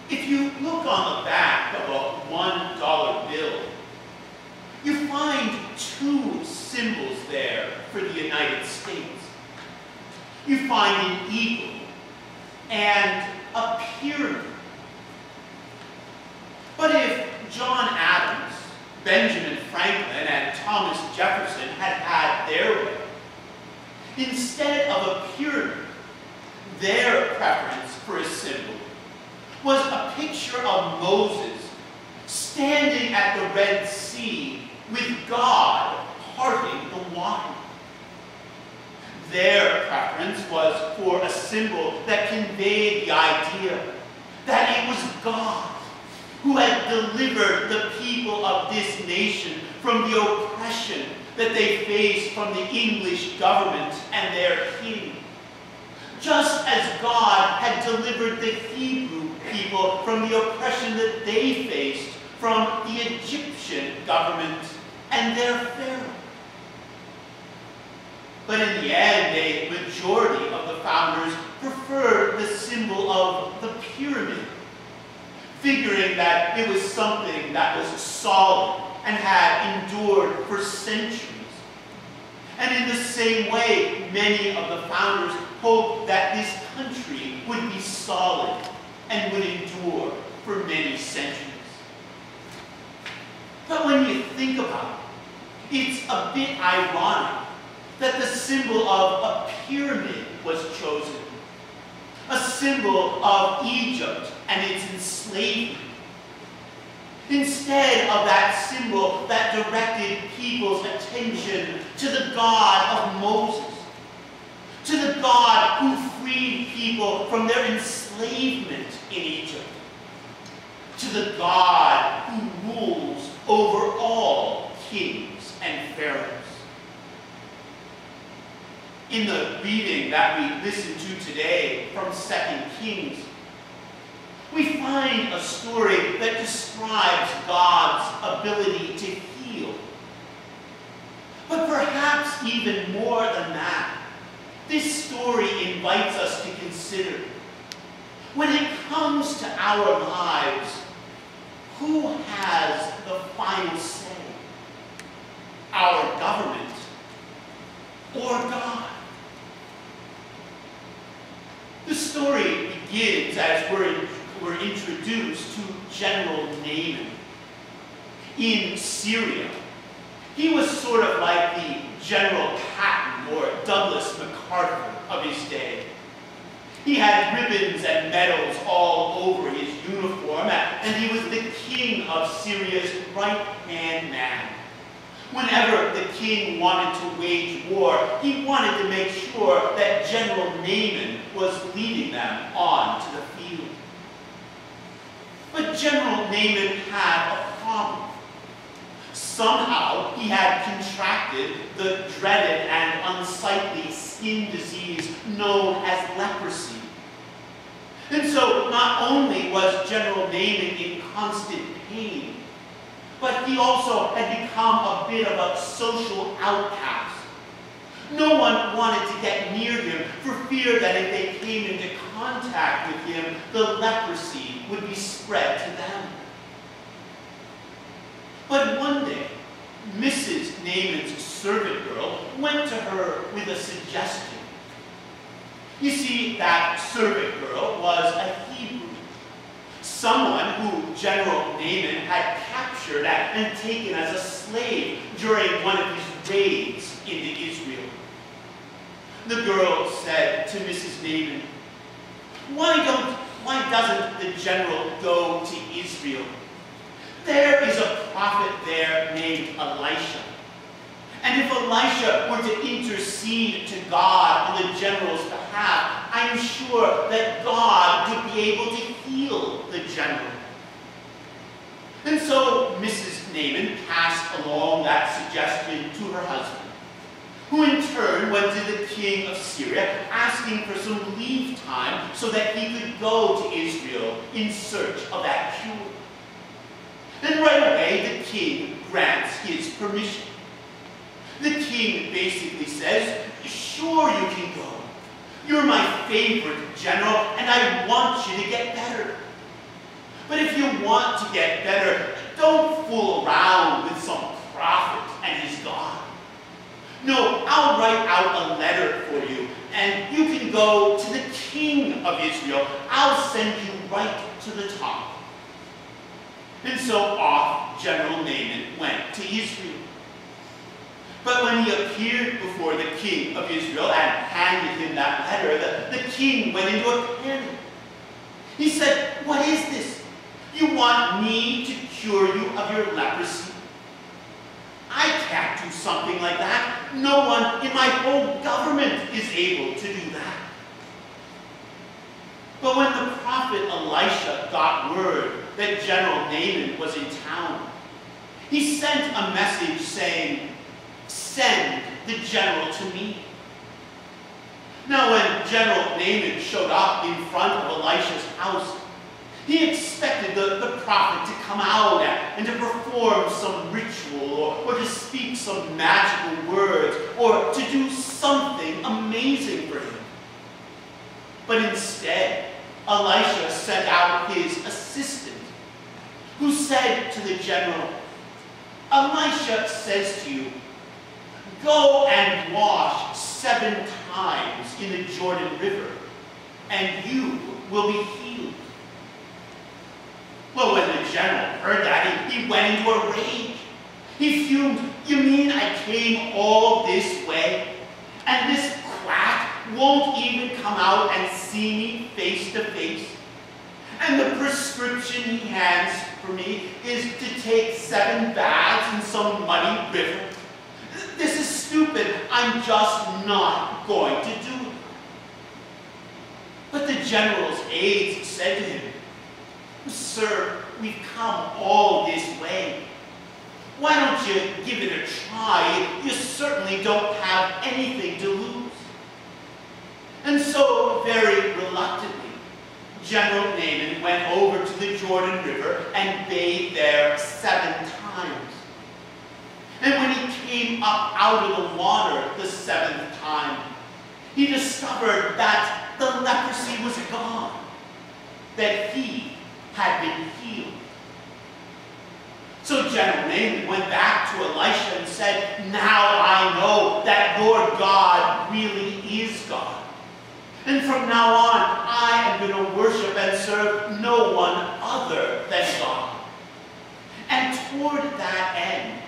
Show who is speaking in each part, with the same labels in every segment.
Speaker 1: If you look on the back of a $1 bill, you find two symbols there for the United States. You find an eagle and a pyramid. But if John Adams, Benjamin Franklin, and Thomas Jefferson had had their way, instead of a pyramid, their preference for a symbol was a picture of Moses standing at the Red Sea with God parting the water. Their preference was for a symbol that conveyed the idea that it was God who had delivered the people of this nation from the oppression that they faced from the English government and their king. Just as God had delivered the Hebrew people from the oppression that they faced from the Egyptian government and their pharaoh. But in the end, a majority of the founders preferred the symbol of the pyramid, figuring that it was something that was solid and had endured for centuries. And in the same way, many of the founders hoped that this country would be solid and would endure for many centuries. But when you think about it, it's a bit ironic that the symbol of a pyramid was chosen, a symbol of Egypt and its enslavement, instead of that symbol that directed people's attention to the God of Moses, to the God who freed people from their enslavement in Egypt, to the God who rules over all kings and pharaohs. In the reading that we listen to today from 2 Kings, we find a story that describes God's ability to heal. But perhaps even more than that, this story invites us to consider, when it comes to our lives, who has the final say? Our government or God? The story begins as we're introduced to General Naaman in Syria. He was sort of like the General Patton or Douglas MacArthur of his day. He had ribbons and medals all over his uniform, and he was the king of Syria's right-hand man. Whenever the king wanted to wage war, he wanted to make sure that General Naaman was leading them on to the field. But General Naaman had a problem. Somehow he had contracted the dreaded and unsightly skin disease known as leprosy. And so not only was General Naaman in constant pain, but he also had become a bit of a social outcast. No one wanted to get near him for fear that if they came into contact with him, the leprosy would be spread to them. But one day, Mrs. Naaman's servant girl went to her with a suggestion. You see, that servant girl was a Hebrew, someone who General Naaman had captured and taken as a slave during one of his raids into Israel. The girl said to Mrs. Naaman, why doesn't the general go to Israel? There is a prophet there named Elisha. And if Elisha were to intercede to God on the general's behalf, I am sure that God would be able to heal the general. And so Mrs. Naaman passed along that suggestion to her husband, who in turn went to the king of Syria, asking for some leave time so that he could go to Israel in search of that cure. And right away, the king grants his permission. The king basically says, sure, you can go. You're my favorite general, and I want you to get better. But if you want to get better, don't fool around with some prophet and his God. No, I'll write out a letter for you, and you can go to the king of Israel. I'll send you right to the top. And so off General Naaman went to Israel. But when he appeared before the king of Israel and handed him that letter, the king went into a panic. He said, "What is this? You want me to cure you of your leprosy? I can't do something like that. No one in my whole government is able to do that." But when the prophet Elisha got word that General Naaman was in town, he sent a message saying, "Send the general to me." Now when General Naaman showed up in front of Elisha's house, he expected the prophet to come out and to perform some ritual or to speak some magical words or to do something amazing for him. But instead, Elisha sent out his assistant, who said to the general, "Elisha says to you, go and wash 7 times in the Jordan River, and you will be healed." Well, when the general heard that, he went into a rage. He fumed. "You mean I came all this way, and this quack won't even come out and see me face to face? And the prescription he hands for me is to take 7 baths in some muddy river? This is stupid. I'm just not going to do it." But the general's aides said to him, "Sir, we've come all this way. Why don't you give it a try? You certainly don't have anything to lose." And so, very reluctantly, General Naaman went over to the Jordan River and bathed there 7 times. And when he came up out of the water the 7th time, he discovered that the leprosy was gone, that he had been healed. So General Naaman went back to Elisha and said, "Now I know that your God really is God. And from now on, I am going to worship and serve no one other than God." And toward that end,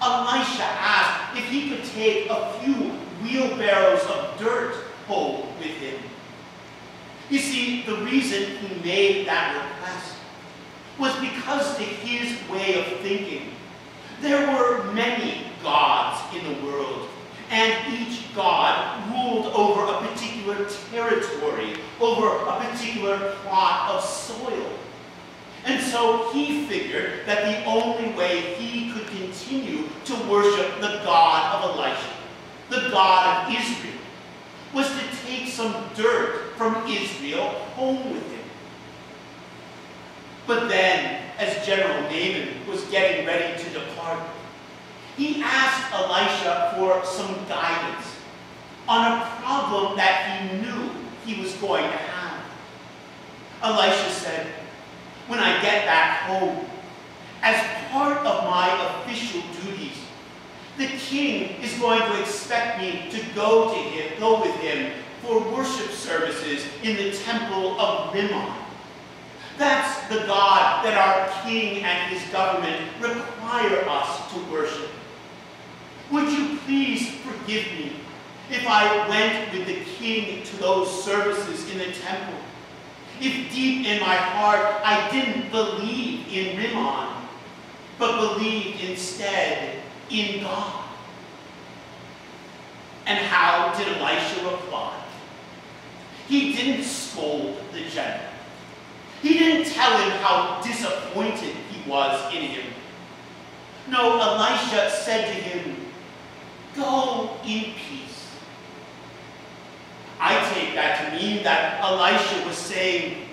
Speaker 1: Elisha asked if he could take a few wheelbarrows of dirt home with him. You see, the reason he made that request was because to his way of thinking, there were many gods in the world, and each god ruled over a particular territory, over a particular plot of soil. And so he figured that the only way he could continue to worship the God of Elisha, the God of Israel, was to take some dirt from Israel home with him. But then, as General Naaman was getting ready to depart, he asked Elisha for some guidance on a problem that he knew he was going to have. Elisha said, "When I get back home, as part of my official duties, the king is going to expect me to go with him for worship services in the temple of Rimmon. That's the God that our king and his government require us to worship. Would you please forgive me if I went with the king to those services in the temple? If deep in my heart I didn't believe in Rimmon, but believed instead in God?" And how did Elisha reply? He didn't scold the general. He didn't tell him how disappointed he was in him. No, Elisha said to him, "Go in peace." I take that to mean that Elisha was saying,